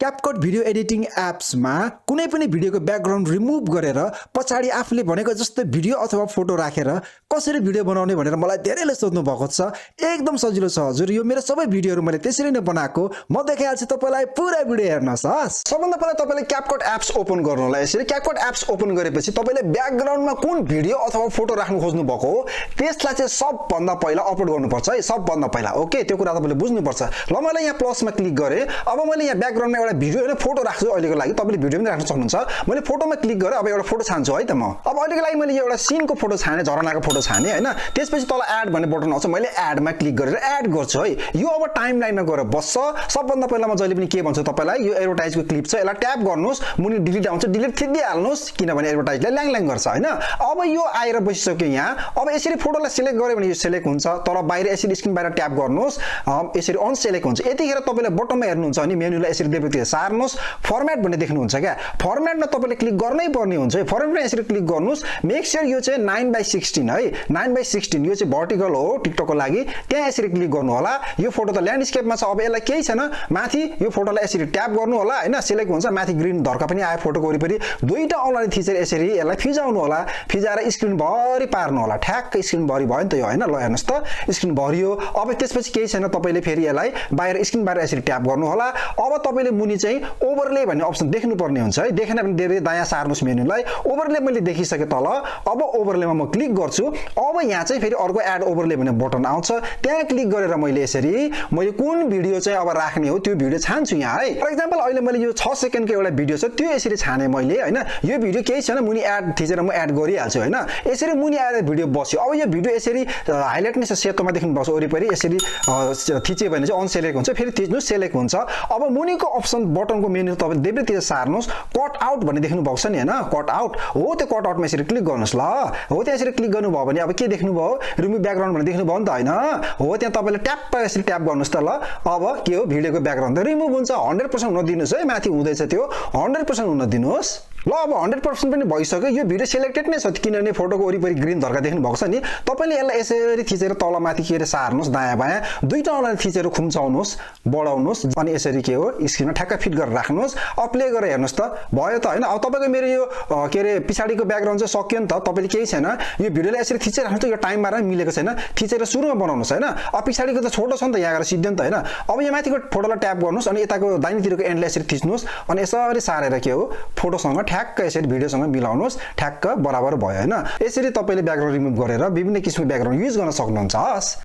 CapCut video editing एप्समा कुनै पनि भिडियोको background remove गरेर पछाडी आफूले भनेको जस्तो भिडियो अथवा फोटो राखेर कसरी भिडियो बनाउने भनेर मलाई धेरैले सोध्नु भएको छ। एकदम सजिलो छ हजुर, यो मेरो सबै भिडियोहरु मैले त्यसरी नै बनाएको। म देखाइहाल्छु तपाईलाई पुरा भिडियो हेर्नुस् हस्। सबभन्दा पहिला तपाईले CapCut एप्स ओपन गर्नु होला। यसरी CapCut एप्स ओपन गरेपछि तपाईले ब्याकग्राउन्डमा कुन भिडियो अथवा फोटो राख्नु खोज्नु भएको हो त्यसलाई चाहिँ सबभन्दा पहिला अपलोड गर्नुपर्छ है, सबभन्दा पहिला। ओके, त्यो कुरा तपाईले बुझ्नुपर्छ। ल मैले यहाँ प्लसमा क्लिक गरे। अब मैले यहाँ ब्याकग्राउन्डमा एउटा भिडियो र फोटो राख्छु अहिलेको लागि। तपाईले भिडियो पनि राख्न सक्नुहुन्छ। मैले फोटोमा क्लिक गरे। अब एउटा फोटो छान्छु है त म। अब अहिलेको लागि मैले एउटा सीनको फोटो छाने, झरनाको फोटो छाने हैन। त्यसपछि तल एड भन्ने बटन आउँछ। मैले एडमा क्लिक गरेर एड गर्छु है। यो अब टाइमलाइनमा गएर बस्छ। सबभन्दा पहिला म जहिले पनि के भन्छु तपाईलाई, यो एडभर्टाइजको क्लिप छ, यसलाई ट्याप गर्नुस्, मुनि डिलिट आउँछ, डिलिट थिच्दै हाल्नुस् किनभने एडभर्टाइजले ल्याङ ल्याङ गर्छ हैन। अब यो आएर बसिसक्यो यहाँ। अब यसरी फोटोलाई सिलेक्ट गर्यो भने यो सिलेक्ट हुन्छ, तर बाहिर यसरी स्क्रिन बाहिर ट्याप गर्नुस्, यसरी अन सिलेक्ट हुन्छ। यतिखेर तपाईले बटनमा हेर्नुहुन्छ अनि मेनुलाई यसरी देब्रेतिर सार्नुस्, फर्मेट भन्ने देख्नुहुन्छ क्या। फर्मेटमा तपाईले क्लिक गर्नै पर्ने हुन्छ है। फर्मेटमा यसरी क्लिक गर्नुस्। मेक श्योर यो चाहिँ 9:16 है, 9:16 यो चाहिँ भर्टिकल हो टिकटकको लागि। त्यहाँ यसरी क्लिक गर्नु होला। यो फोटो त ल्यान्डस्केपमा छ। अब यसलाई केही छैन, माथि यो फोटोलाई यसरी ट्याप गर्नु होला हैन, सिलेक्ट हुन्छ। माथि ग्रीन धर्का पनि आयो फोटोको वरिपरि। दुईटा औँलाले थिचेर यसरी यसलाई फिजाउनु होला। फिजाएर स्क्रिन भरि पार्नु होला। ठ्याक्क स्क्रिन भरि भयो नि त यो हैन। ल हेर्नुस् त स्क्रिन भरियो। अब त्यसपछि केही छैन, तपाईले फेरि यसलाई बाहिर स्क्रिन बाहिर यसरी ट्याप गर्नु होला। अब तपाईले मुनि चाहिँ ओभरले भन्ने अप्सन देख्नु पर्ने हुन्छ है। देखेन भने धेरै दायाँ सार्नुस् मेनुलाई। ओभरले मैले देखिसके तल। अब ओभरलेमा म क्लिक गर्छु। अब यहाँ चाहिँ फेरि अर्को एड ओभरले भन्ने बटन आउँछ। त्यहाँ क्लिक गरेर मैले यसरी मैले कुन भिडियो चाहिँ अब राख्ने हो त्यो भिडियो छान्छु यहाँ है। फर एक्जाम्पल अहिले मैले यो 6 सेकेन्डको एउटा भिडियो छ, त्यो यसरी छाने मैले हैन। यो भिडियो केही छैन, मुनि एड थिचेर म एड गरिहाल्छु हैन। यसरी मुनि आएर भिडियो बस्यो। अब यो भिडियो यसरी हाइलाइट नै सेतोमा देख्नुपर्छ वरिपरि। यसरी थिचे भने चाहिँ अन सिलेक्ट हुन्छ, फेरि थिच्नु सिलेक्ट हुन्छ। अब मुनिको अप्सन बटनको मेनु तपाईले देब्रेतिर सार्नुस्। कट आउट भन्ने देख्नु भएको छ नि हैन, कट आउट हो। त्यो कट आउटमा यसरी क्लिक गर्नुस्। ल हो, त्यहाँ यसरी क्लिक गर्नुभयो भने अब के देख्नुभयो, रिमुभ ब्याकग्राउन्ड भन्ने देख्नुभयो नि त हैन। हो, त्यहाँ तपाईले ट्याप यसरी ट्याप गर्नुस् त। ल अब के हो, भिडियोको ब्याकग्राउन्ड त रिमुभ हुन्छ। 100% हुन दिनुस् है। माथि हुँदैछ त्यो 100% हुन दिनुस्। ल अब 100% पनि भइसक्यो। यो भिडियो सिलेक्टेड नै छ किनभने फोटोको वरिपरि ग्रीन धर्का देख्नु भएको छ नि। तपाईले यसलाई यसरी थिचेर तल माथि के रे सार्नुस्, दायाँ बायाँ दुईटा औँलाले थिचेर खुम्चाउनुस्, बढाउनुस् अनि यसरी के हो स्क्रिनमा ठ्याक्क फिट गरेर राख्नुस्। अब प्ले गरेर हेर्नुस् त, भयो त हैन। अब तपाईको मेरो यो के रे पछाडीको ब्याकग्राउन्ड चाहिँ सक्यो नि त। तपाईले केही छैन, यो भिडियोलाई यसरी थिचेर राख्नु त। यो टाइम मारमा मिलेको छैन, थिचेर सुरुमा बनाउनुस् हैन। अब पछाडीको त छोटो छ नि त, यहाँ गएर सिद्धो नि त हैन। अब यो माथिको फोटोलाई ट्याप गर्नुस् अनि यताको दाहिनेतिरको एन्डलाई यसरी थिच्नुस् अनि यसरी सारेर के हो फोटोसँग ठ्याक्क यसरी भिडियोसँग मिलाउनुस्। ठ्याक्क बराबर भयो हैन। यसरी तपाईले ब्याकग्राउन्ड रिमुभ गरेर विभिन्न किसिमको ब्याकग्राउन्ड युज गर्न सक्नुहुन्छ।